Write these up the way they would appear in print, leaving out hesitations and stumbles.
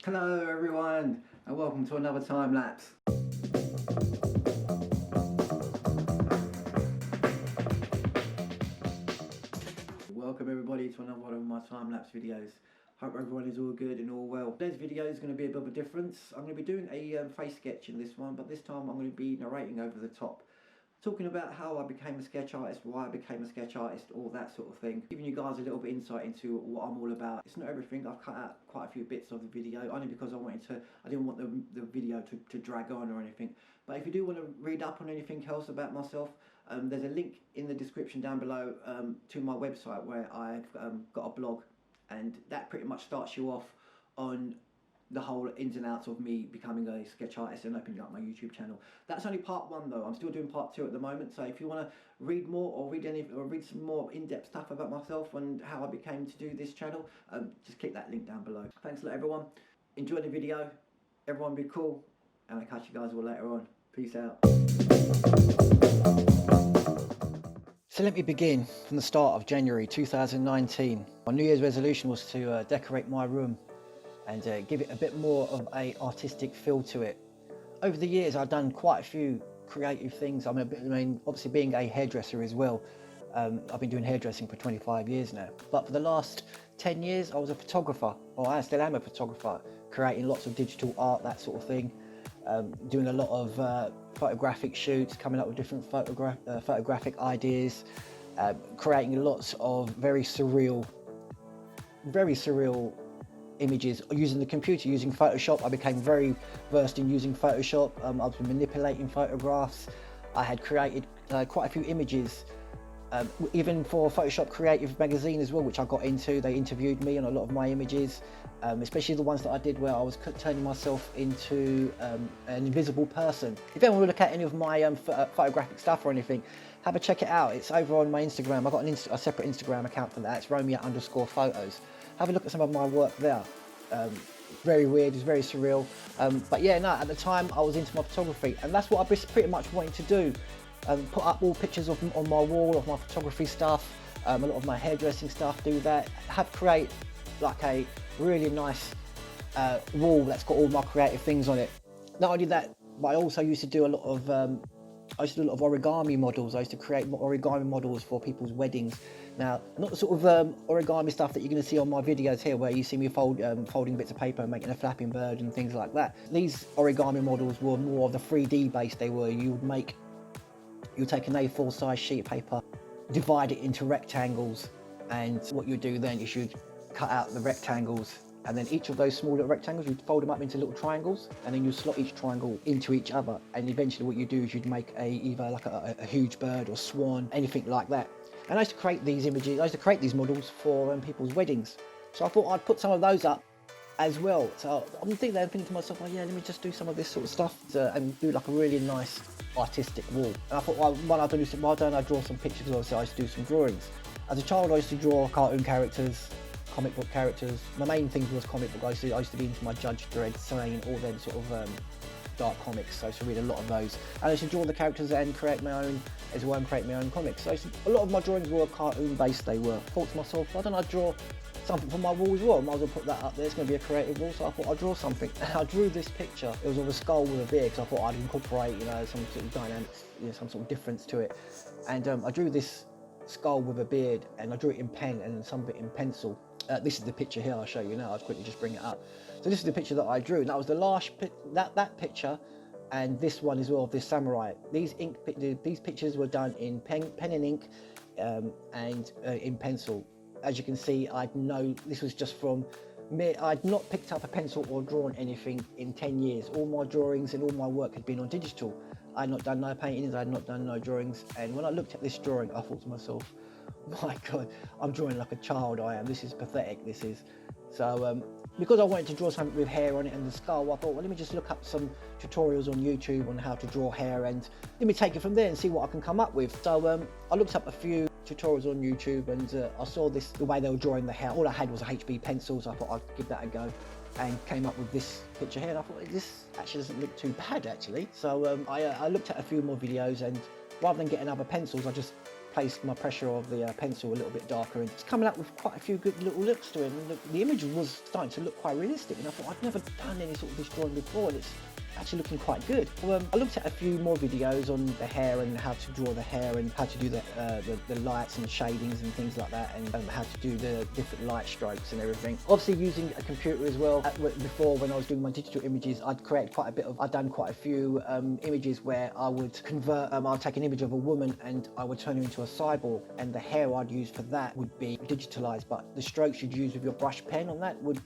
Hello everyone and welcome to another time lapse. Welcome everybody to another one of my time lapse videos. Hope everyone is all good and all well. Today's video is going to be a bit of a difference. I'm going to be doing a face sketch in this one, but this time I'm going to be narrating over the top. Talking about how I became a sketch artist, why I became a sketch artist, all that sort of thing. Giving you guys a little bit insight into what I'm all about. It's not everything. I've cut out quite a few bits of the video, only because I didn't want the video to drag on or anything. But if you do want to read up on anything else about myself, there's a link in the description down below to my website where I've got a blog, and that pretty much starts you off on the whole ins and outs of me becoming a sketch artist and opening up my YouTube channel. That's only part one though. I'm still doing part two at the moment. So if you want to read more or read some more in-depth stuff about myself and how I became to do this channel, just click that link down below. Thanks a lot everyone. Enjoy the video. Everyone be cool, and I'll catch you guys all later on. Peace out. So let me begin from the start of January 2019. My New Year's resolution was to decorate my room and give it a bit more of a artistic feel to it. Over the years I've done quite a few creative things. I mean obviously being a hairdresser as well, I've been doing hairdressing for 25 years now. But for the last 10 years I was a photographer, or I still am a photographer, creating lots of digital art, that sort of thing. Doing a lot of photographic shoots, coming up with different photographic ideas, creating lots of very surreal images using the computer, using Photoshop. I became very versed in using Photoshop. I've been manipulating photographs. I had created quite a few images, even for Photoshop Creative magazine as well, which I got into. They interviewed me on a lot of my images, especially the ones that I did where I was turning myself into an invisible person. If anyone will look at any of my photographic stuff or anything, have a check it out. It's over on my Instagram. I've got a separate Instagram account for that. It's Romeo_photos. Have a look at some of my work there. Very weird, it's very surreal. But yeah, no, at the time I was into my photography, and that's what I pretty much wanted to do. Put up all pictures on my wall of my photography stuff, a lot of my hairdressing stuff, do that. Create like a really nice wall that's got all my creative things on it. Not only that, but I also used to do a lot of origami models. I used to create origami models for people's weddings. Now, not the sort of origami stuff that you're going to see on my videos here, where you see me folding bits of paper and making a flapping bird and things like that. These origami models were more of the 3D based. They were, you take an A4 size sheet of paper, divide it into rectangles, and what you do then is you'd cut out the rectangles, and then each of those small little rectangles, you'd fold them up into little triangles, and then you slot each triangle into each other, and eventually what you do is you'd make either like a huge bird or swan, anything like that. And I used to create these images, I used to create these models for people's weddings. So I thought I'd put some of those up as well. So I'm thinking to myself, oh yeah, let me just do some of this sort of stuff and do like a really nice artistic wall. And I thought, well, why don't I draw some pictures? Obviously I used to do some drawings. As a child I used to draw cartoon characters, comic book characters. My main thing was comic book. I used to be into my Judge Dredd, saying all them sort of dark comics, so I used to read a lot of those. And I used to draw the characters and create my own as well, and create my own comics. So a lot of my drawings were cartoon based. They were. I thought to myself, why don't I draw something for my wall as well? I might as well put that up there. It's going to be a creative wall, so I thought I'd draw something. And I drew this picture. It was of a skull with a beard, because I thought I'd incorporate, some sort of dynamics, some sort of difference to it. And I drew this skull with a beard, and I drew it in pen and some bit in pencil. This is the picture here. I'll show you now. I'll quickly just bring it up. So this is the picture that I drew. And that was the last that picture, and this one as well, of this samurai. These pictures were done in pen and ink, and in pencil. As you can see, this was just from me. I'd not picked up a pencil or drawn anything in 10 years. All my drawings and all my work had been on digital. I had not done no paintings, I had not done no drawings. And when I looked at this drawing, I thought to myself, my God, I'm drawing like a child, I am. This is pathetic, this is. So because I wanted to draw something with hair on it and the skull, I thought, well, let me just look up some tutorials on YouTube on how to draw hair, and let me take it from there and see what I can come up with. So I looked up a few tutorials on YouTube, and I saw the way they were drawing the hair. All I had was a HB pencil, so I thought I'd give that a go, and came up with this picture here. And I thought, this actually doesn't look too bad actually. So I looked at a few more videos, and rather than getting other pencils, I just placed my pressure of the pencil a little bit darker, and it's coming up with quite a few good little looks to it. And the image was starting to look quite realistic, and I thought I'd never done any sort of this drawing before, and it's actually looking quite good. I looked at a few more videos on the hair and how to draw the hair and how to do the lights and shadings and things like that, and how to do the different light strokes and everything. Obviously using a computer as well. Before, when I was doing my digital images, I'd done quite a few images where I would convert, I'd take an image of a woman and I would turn her into a cyborg, and the hair I'd use for that would be digitalized, but the strokes you'd use with your brush pen on that would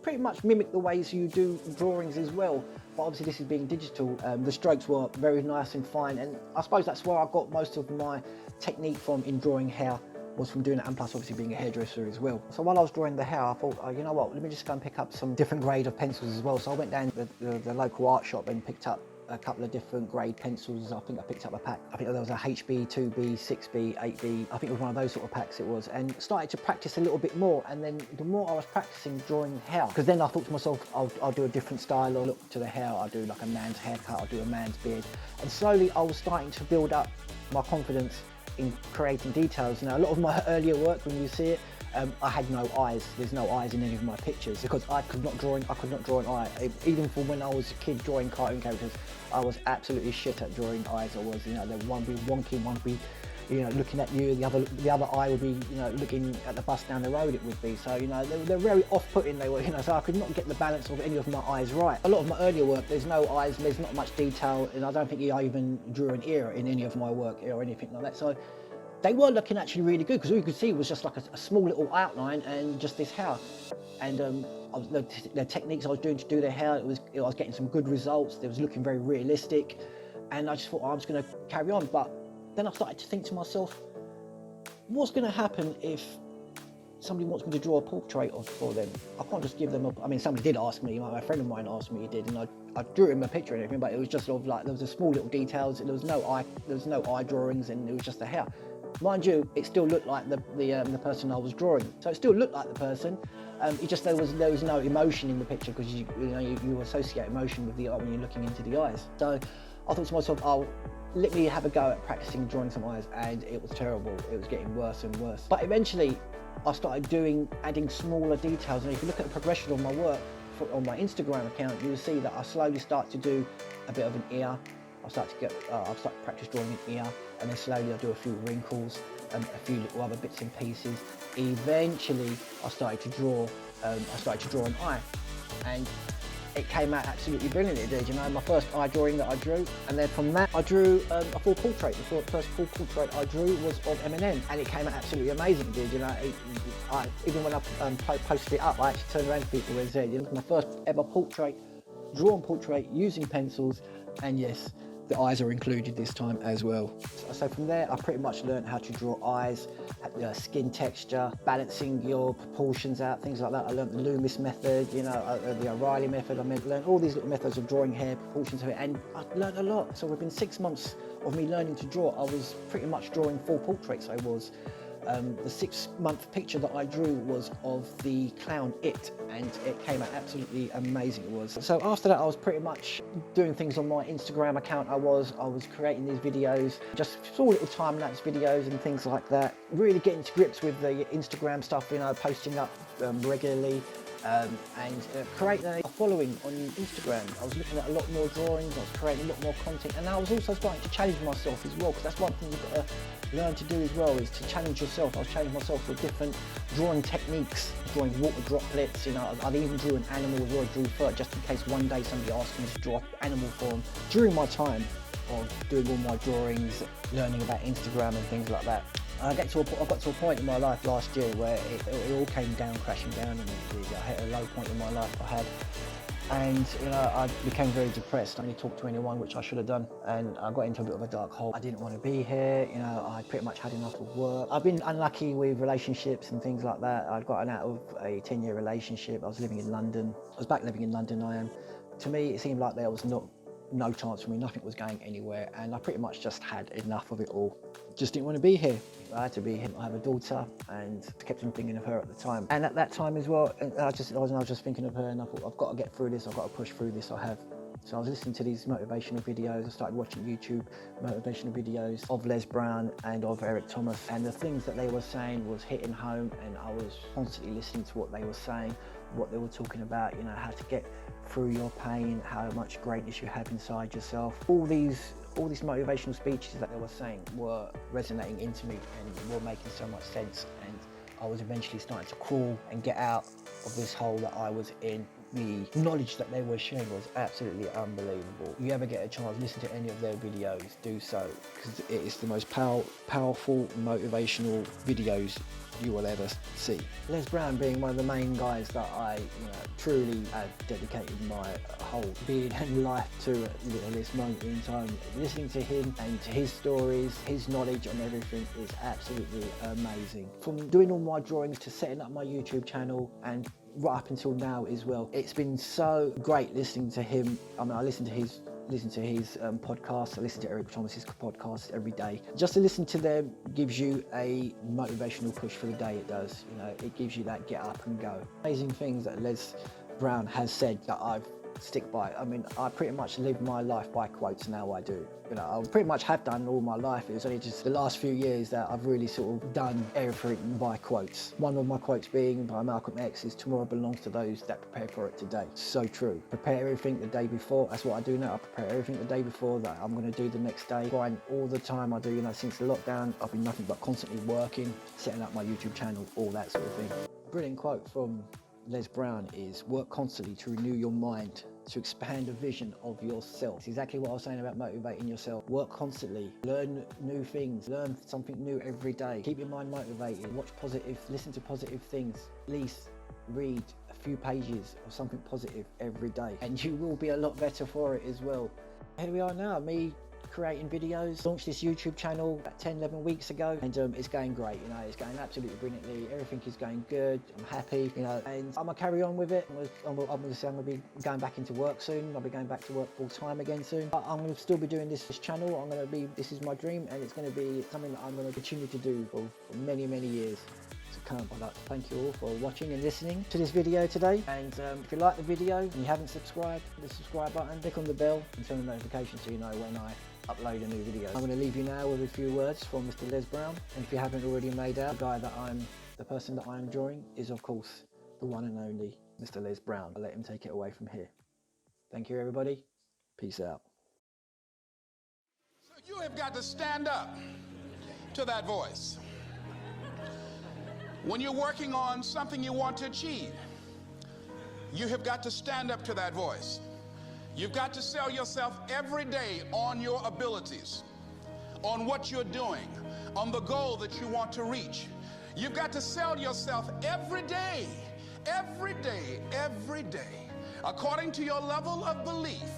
pretty much mimic the ways you do drawings as well, but obviously this is being digital. The strokes were very nice and fine, and I suppose that's where I got most of my technique from in drawing hair, was from doing it, and plus obviously being a hairdresser as well. So while I was drawing the hair, I thought, oh, you know what, let me just go and pick up some different grade of pencils as well. So I went down to the local art shop and picked up a couple of different grade pencils. I think I picked up a pack. I think there was a HB, 2B, 6B, 8B. I think it was one of those sort of packs it was, and started to practice a little bit more. And then the more I was practicing drawing hair, because then I thought to myself, I'll do a different style or look to the hair. I'll do like a man's haircut, I'll do a man's beard. And slowly I was starting to build up my confidence in creating details. Now, a lot of my earlier work, when you see it, I had no eyes. There's no eyes in any of my pictures because I could not draw an eye. Even from when I was a kid drawing cartoon characters, I was absolutely shit at drawing eyes. I was, you know, one would be wonky, one would be, you know, looking at you. The other eye would be, you know, looking at the bus down the road. It would be. So, you know, they're very off-putting. They were, you know, so I could not get the balance of any of my eyes right. A lot of my earlier work, there's no eyes. There's not much detail, and I don't think I even drew an ear in any of my work or anything like that. So they were looking actually really good, because all you could see was just like a small little outline and just this hair. And the techniques I was doing to do their hair, I was getting some good results. It was looking very realistic, and I just thought, oh, I'm just going to carry on. But then I started to think to myself, what's going to happen if somebody wants me to draw a portrait for them? I can't just give them I mean, somebody did ask me, my friend of mine asked me, he did, and I drew him a picture and everything, but it was just sort of like, there was a small little details, there was no eye drawings, and it was just the hair. Mind you, it still looked like the person I was drawing. So it still looked like the person. It just there was no emotion in the picture, because you associate emotion with the eye when you're looking into the eyes. So I thought to myself, oh, let me have a go at practicing drawing some eyes, and it was terrible. It was getting worse and worse. But eventually, I started adding smaller details, and if you look at the progression of my work on my Instagram account, you'll see that I slowly start to do a bit of an ear. I'll start to practice drawing an ear, and then slowly I'll do a few wrinkles and a few little other bits and pieces. Eventually, I started to draw an eye, and it came out absolutely brilliant. It did, you know, my first eye drawing that I drew, and then from that I drew a full portrait. The first full portrait I drew was of Eminem, and it came out absolutely amazing. It did, you know. Even when I posted it up, I actually turned around to people and said, "It was my first ever drawn portrait using pencils," and yes, the eyes are included this time as well. So from there, I pretty much learned how to draw eyes, skin texture, balancing your proportions out, things like that. I learned the Loomis method, you know, the O'Reilly method. I learned all these little methods of drawing hair, proportions of it, and I learned a lot. So within 6 months of me learning to draw, I was pretty much drawing full portraits. I was. The 6-month picture that I drew was of the clown It, and it came out absolutely amazing. It was. So after that, I was pretty much doing things on my Instagram account. I was creating these videos, just small little time-lapse videos and things like that. Really getting to grips with the Instagram stuff, you know, posting up regularly. And creating a following on Instagram. I was looking at a lot more drawings, I was creating a lot more content, and I was also starting to challenge myself as well, because that's one thing you've got to learn to do as well, is to challenge yourself. I was challenging myself with different drawing techniques, drawing water droplets, you know, I even drew an animal as well, I drew fur, just in case one day somebody asked me to draw an animal form. During my time of doing all my drawings, learning about Instagram and things like that, I got to a point in my life last year where it all came down, crashing down, and I hit a low point in my life I had, and you know, I became very depressed. I didn't talk to anyone, which I should have done, and I got into a bit of a dark hole. I didn't want to be here, you know, I pretty much had enough of work. I've been unlucky with relationships and things like that. I'd gotten out of a 10-year relationship. I was living in London. I was back living in London. To me, it seemed like there was no chance for me, nothing was going anywhere, and I pretty much just had enough of it all. Just didn't want to be here. I had to be here. I have a daughter, and I kept on thinking of her at the time. And at that time as well, I was just thinking of her, and I thought, I've got to get through this, I've got to push through this. I have So I was listening to these motivational videos. I started watching YouTube motivational videos of Les Brown and of Eric Thomas, and the things that they were saying was hitting home, and I was constantly listening to what they were saying, what they were talking about, you know, how to get through your pain, how much greatness you have inside yourself. All these motivational speeches that they were saying were resonating into me and were making so much sense, and I was eventually starting to crawl and get out of this hole that I was in. The knowledge that they were sharing was absolutely unbelievable. If you ever get a chance, listen to any of their videos, do so, because it is the most powerful motivational videos you will ever see. Les Brown being one of the main guys that I truly have dedicated my whole being and life to at this moment in time. Listening to him and to his stories, his knowledge on everything is absolutely amazing. From doing all my drawings to setting up my YouTube channel and right up until now as well, it's been so great listening to him. I mean, I listen to his podcast, I listen to Eric Thomas's podcast every day. Just to listen to them gives you a motivational push for the day, it does. You know, it gives you that get up and go. Amazing things that Les Brown has said that I've stick by. I mean, I pretty much live my life by quotes now. I do. You know, I pretty much have done all my life. It was only just the last few years that I've really sort of done everything by quotes. One of my quotes being by Malcolm X is, "Tomorrow belongs to those that prepare for it today." So true. Prepare everything the day before. That's what I do now. I prepare everything the day before that I'm going to do the next day. Grind all the time I do. You know, since the lockdown, I've been nothing but constantly working, setting up my YouTube channel, all that sort of thing. Brilliant quote from Les Brown is, "Work constantly to renew your mind, to expand a vision of yourself." It's exactly what I was saying about motivating yourself. Work constantly, learn new things, learn something new every day. Keep your mind motivated, watch positive, listen to positive things. At least read a few pages of something positive every day, and you will be a lot better for it as well. Here we are now, me creating videos. Launched this YouTube channel about 10-11 weeks ago, and it's going great. You know, it's going absolutely brilliantly. Everything is going good. I'm happy, you know, and I'm gonna carry on with it. I'm gonna be going back into work soon. I'll be going back to work full time again soon, but I'm gonna still be doing this channel. This is my dream, and it's gonna be something that I'm gonna continue to do for many years to come. I'd like to thank you all for watching and listening to this video today, and if you like the video and you haven't subscribed, hit the subscribe button, click on the bell and turn the notifications so you know when I upload a new video. I'm going to leave you now with a few words from Mr. Les Brown, and if you haven't already made out, the person that I'm drawing is of course the one and only Mr. Les Brown. I'll let him take it away from here. Thank you everybody, peace out. So you have got to stand up to that voice. When you're working on something you want to achieve, you have got to stand up to that voice. You've got to sell yourself every day on your abilities, on what you're doing, on the goal that you want to reach. You've got to sell yourself every day, according to your level of belief.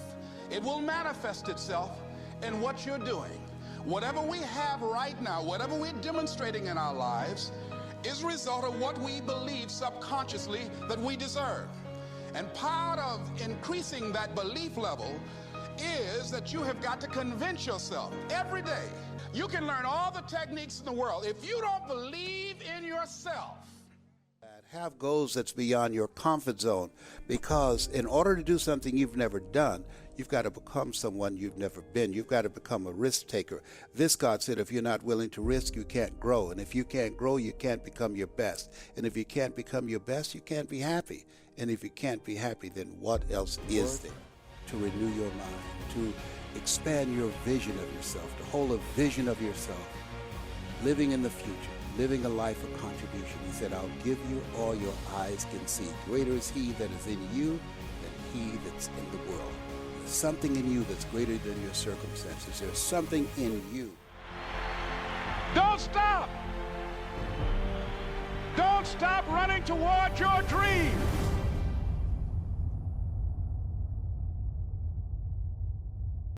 It will manifest itself in what you're doing. Whatever we have right now, whatever we're demonstrating in our lives, is a result of what we believe subconsciously that we deserve. And part of increasing that belief level is that you have got to convince yourself every day. You can learn all the techniques in the world. If you don't believe in yourself, have goals that's beyond your comfort zone, because in order to do something you've never done, you've got to become someone you've never been. You've got to become a risk taker. Viscott said, if you're not willing to risk, you can't grow. And if you can't grow, you can't become your best. And if you can't become your best, you can't be happy. And if you can't be happy, then what else is there? To renew your mind, to expand your vision of yourself, to hold a vision of yourself, living in the future, living a life of contribution. He said, I'll give you all your eyes can see. Greater is he that is in you than he that's in the world. There's something in you that's greater than your circumstances. There's something in you. don't stop. Don't stop running toward your dream.